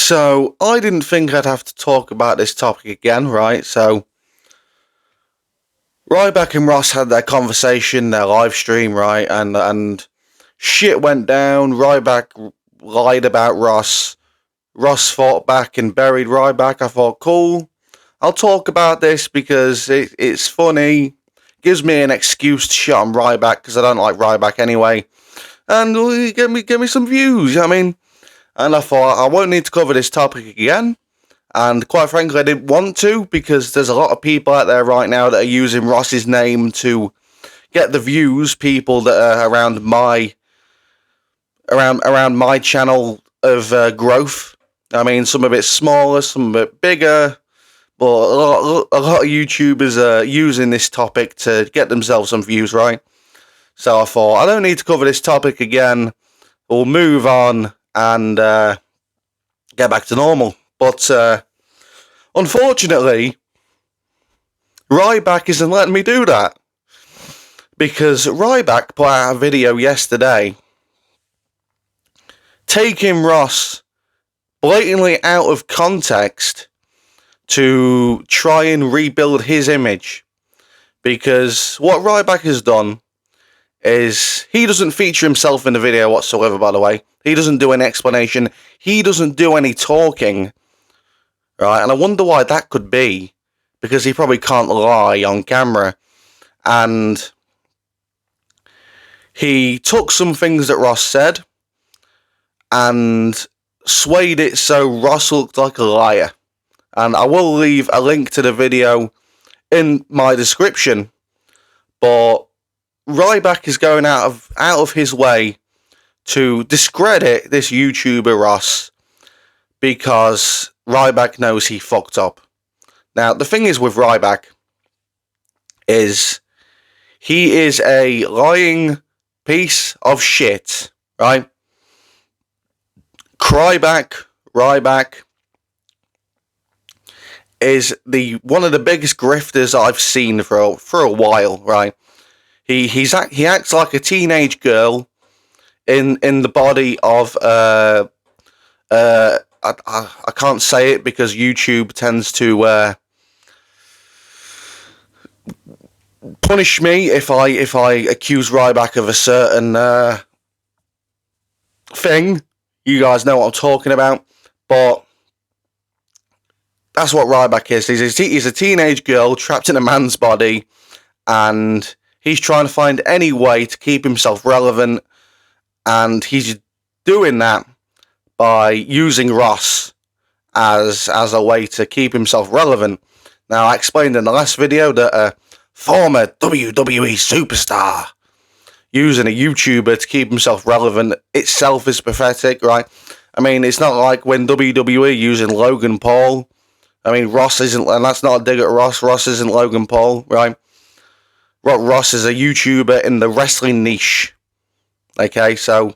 So, I didn't think I'd have to talk about this topic again, right? So, Ryback and Ross had their conversation, their live stream, right? And shit went down. Ryback lied about Ross. Ross fought back and buried Ryback. I thought, cool. I'll talk about this because it's funny. Gives me an excuse to shit on Ryback because I don't like Ryback anyway. And give me some views, you know what I mean? And I thought, I won't need to cover this topic again. And quite frankly, I didn't want to because there's a lot of people out there right now that are using Ross's name to get the views. People that are around my channel of growth. I mean, some of it smaller, some of it bigger. But a lot of YouTubers are using this topic to get themselves some views, right? So I thought, I don't need to cover this topic again. We'll move on and get back to normal. But unfortunately, Ryback isn't letting me do that. Because Ryback put out a video yesterday taking Ross blatantly out of context to try and rebuild his image. Because what Ryback has done is he doesn't feature himself in the video whatsoever, by the way. He doesn't do any explanation. He doesn't do any talking. Right? And I wonder why that could be. Because he probably can't lie on camera. And he took some things that Ross said and swayed it so Ross looked like a liar. And I will leave a link to the video in my description. But Ryback is going out of his way to discredit this YouTuber Ross because Ryback knows he fucked up. Now, the thing is with Ryback is he is a lying piece of shit, right? Ryback is one of the biggest grifters I've seen for a while, right? He acts like a teenage girl in the body of I can't say it because YouTube tends to punish me if I accuse Ryback of a certain thing. You guys know what I'm talking about, but that's what Ryback is. He's a teenage girl trapped in a man's body, and he's trying to find any way to keep himself relevant, and he's doing that by using Ross as a way to keep himself relevant. Now, I explained in the last video that a former WWE superstar using a YouTuber to keep himself relevant itself is pathetic, right? I mean, it's not like when WWE using Logan Paul. I mean, Ross isn't, and that's not a dig at Ross. Ross isn't Logan Paul, right? Ross is a YouTuber in the wrestling niche. Okay, so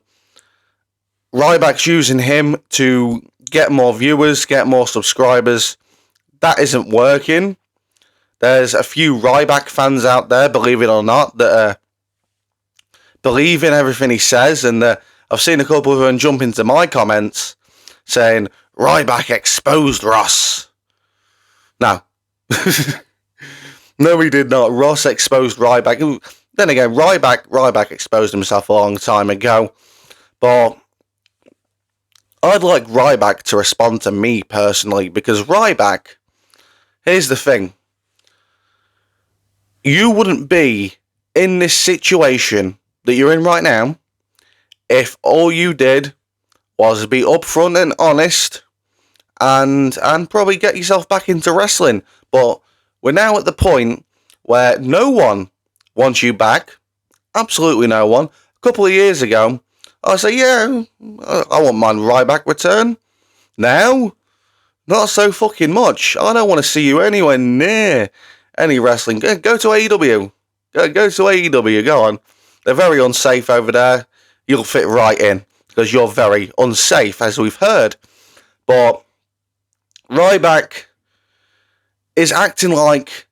Ryback's using him to get more viewers, get more subscribers. That isn't working. There's a few Ryback fans out there, believe it or not, that believe in everything he says, and I've seen a couple of them jump into my comments saying, Ryback exposed Ross. No. No, he did not. Ross exposed Ryback. Then again, Ryback exposed himself a long time ago. But I'd like Ryback to respond to me personally, because Ryback, here's the thing. You wouldn't be in this situation that you're in right now if all you did was be upfront and honest and probably get yourself back into wrestling. But we're now at the point where no one wants you back. Absolutely no one. A couple of years ago, I say, yeah, I wouldn't mind Ryback return. Now, not so fucking much. I don't want to see you anywhere near any wrestling. Go to AEW. Go to AEW. Go on. They're very unsafe over there. You'll fit right in because you're very unsafe, as we've heard. But Ryback is acting like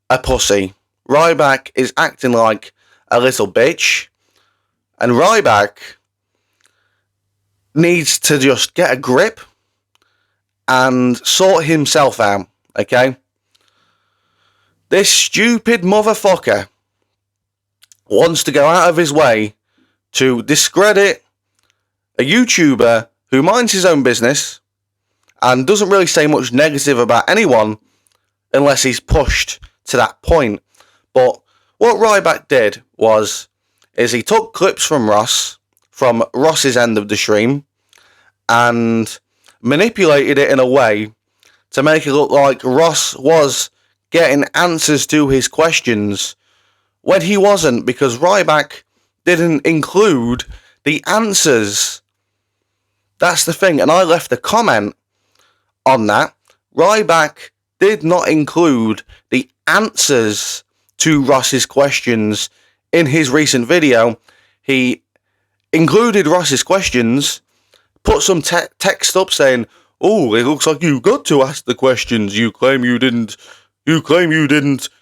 a pussy. Ryback is acting like a little bitch. And Ryback needs to just get a grip and sort himself out, okay? This stupid motherfucker wants to go out of his way to discredit a YouTuber who minds his own business and doesn't really say much negative about anyone unless he's pushed to that point. But what Ryback did is he took clips from Ross's end of the stream, and manipulated it in a way to make it look like Ross was getting answers to his questions when he wasn't, because Ryback didn't include the answers. That's the thing, and I left a comment on that. Ryback did not include the answers to Ross's questions in his recent video. He included Ross's questions, put some text up saying, "Oh, it looks like you got to ask the questions you claim you didn't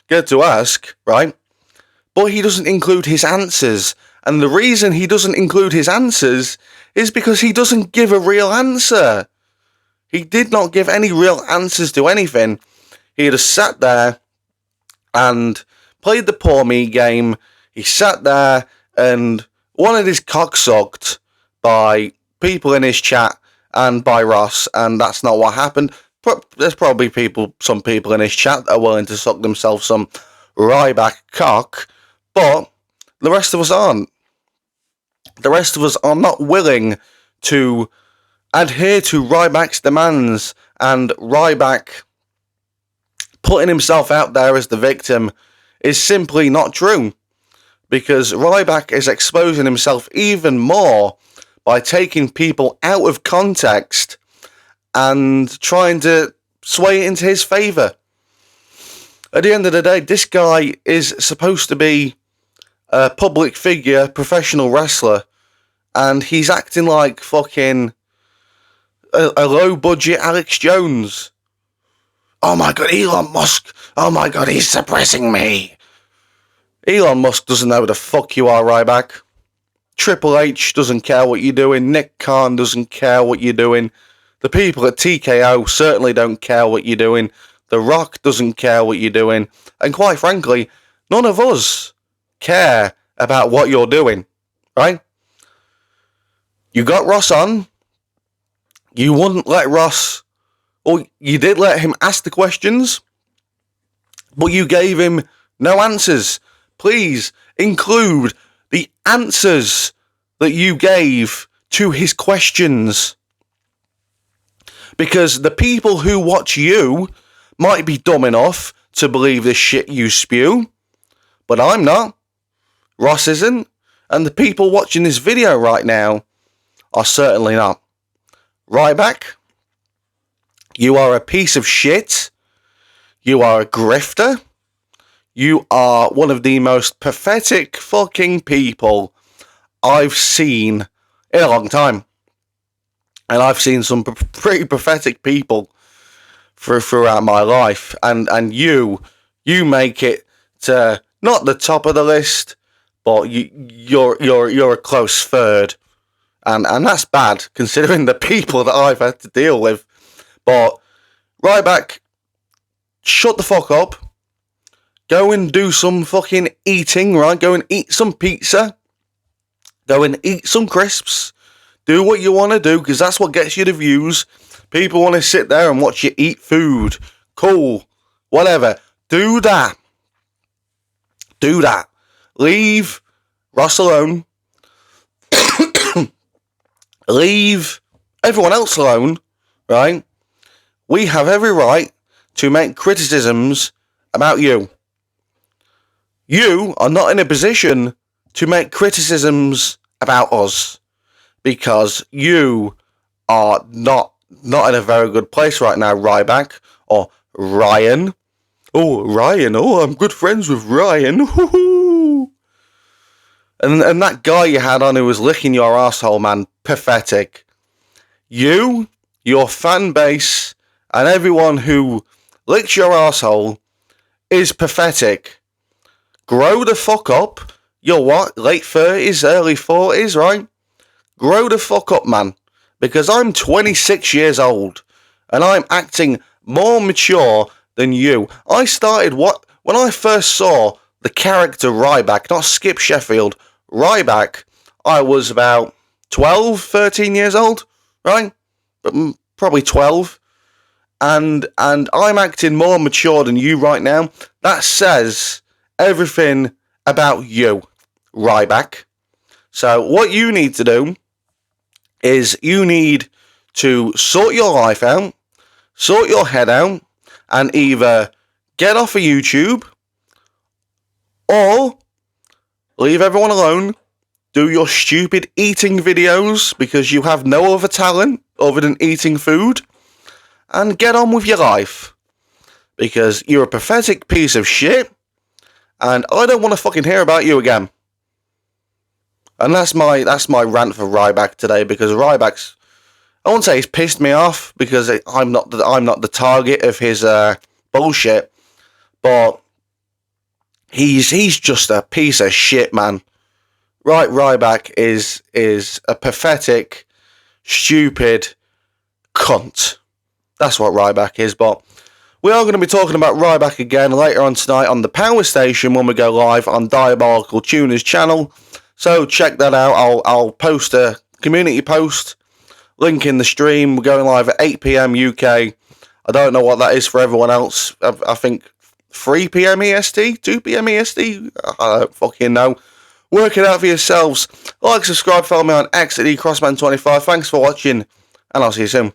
get to ask," right? But he doesn't include his answers. And the reason he doesn't include his answers is because he doesn't give a real answer. He did not give any real answers to anything. He just sat there and played the poor me game. He sat there and wanted his cock sucked by people in his chat and by Ross, and that's not what happened. There's probably some people in his chat that are willing to suck themselves some Ryback cock, but the rest of us aren't. The rest of us are not willing to adhere to Ryback's demands, and Ryback putting himself out there as the victim is simply not true, because Ryback is exposing himself even more by taking people out of context and trying to sway it into his favour. At the end of the day, this guy is supposed to be a public figure, professional wrestler, and he's acting like fucking a low-budget Alex Jones. Oh my god, Elon Musk! Oh my god, he's suppressing me! Elon Musk doesn't know who the fuck you are, Ryback. Triple H doesn't care what you're doing. Nick Khan doesn't care what you're doing. The people at TKO certainly don't care what you're doing. The Rock doesn't care what you're doing. And quite frankly, none of us care about what you're doing, right? You got Ross on. You wouldn't let Ross, or you did let him ask the questions, but you gave him no answers. Please include the answers that you gave to his questions. Because the people who watch you might be dumb enough to believe the shit you spew, but I'm not. Ross isn't. And the people watching this video right now are certainly not. Ryback, you are a piece of shit. You are a grifter. You are one of the most pathetic fucking people I've seen in a long time. And I've seen some pretty pathetic people throughout my life. And you make it to not the top of the list, but you're a close third. And that's bad, considering the people that I've had to deal with. But Ryback, shut the fuck up. Go and do some fucking eating, right? Go and eat some pizza. Go and eat some crisps. Do what you want to do, because that's what gets you the views. People want to sit there and watch you eat food. Cool. Whatever. Do that. Do that. Leave Ross alone. Leave everyone else alone, right? We have every right to make criticisms about you. You are not in a position to make criticisms about us, because you are not in a very good place right now, Ryback, or Ryan. Oh, Ryan. Oh, I'm good friends with Ryan. Woo-hoo. And that guy you had on who was licking your arsehole, man, pathetic. You, your fan base, and everyone who licks your arsehole is pathetic. Grow the fuck up. You're what? Late 30s, early 40s, right? Grow the fuck up, man. Because I'm 26 years old. and I'm acting more mature than you. I started when I first saw the character Ryback, not Skip Sheffield, Ryback, I was about 12, 13 years old, right? Probably 12. And I'm acting more mature than you right now. That says everything about you, Ryback. So what you need to do is you need to sort your life out, sort your head out, and either get off of YouTube or leave everyone alone, do your stupid eating videos because you have no other talent other than eating food, and get on with your life because you're a pathetic piece of shit and I don't want to fucking hear about you again. And that's my rant for Ryback today, because Ryback's, I won't say he's pissed me off because I'm not the target of his bullshit, but he's just a piece of shit, man. Right, Ryback is a pathetic, stupid cunt. That's what Ryback is, but we are going to be talking about Ryback again later on tonight on the Power Station when we go live on Diabolical Tuner's channel. So check that out. I'll post a community post, link in the stream. We're going live at 8 PM UK. I don't know what that is for everyone else. I think 3 PM EST, 2 PM EST. I don't fucking know. Work it out for yourselves. Like, subscribe, follow me on X at eCrossman25. Thanks for watching, and I'll see you soon.